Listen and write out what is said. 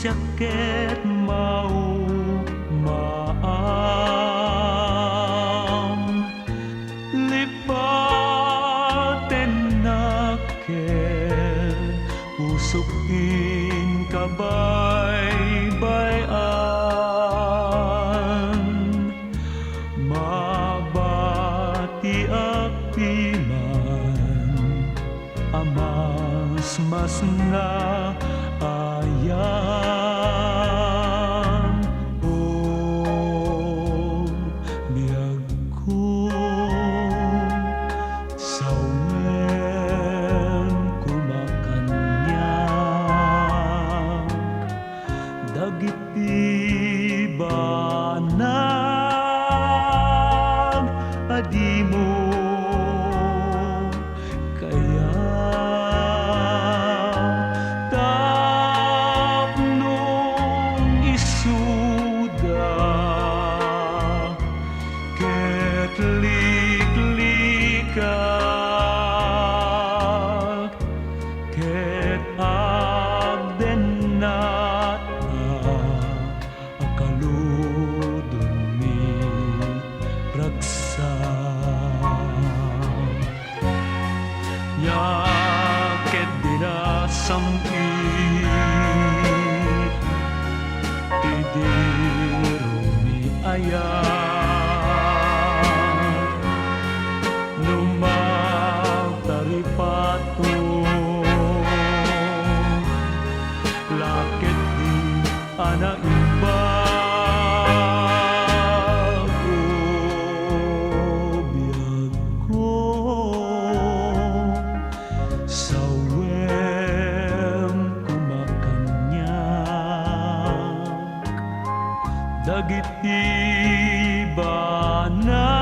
siyaket mau maam lipaten naken usukin kabaybayan mabati apiman amas mas nga ayan o biyag ko sawen kumakanyag dagiti banag adimo kaya tapnong isuda ket liklika ket agden na akaludon mi raksa yaket dinasamit tidirumi ayat numagtaripato laket di anaibag o biyag ko sawem kumakanyag dagiti banag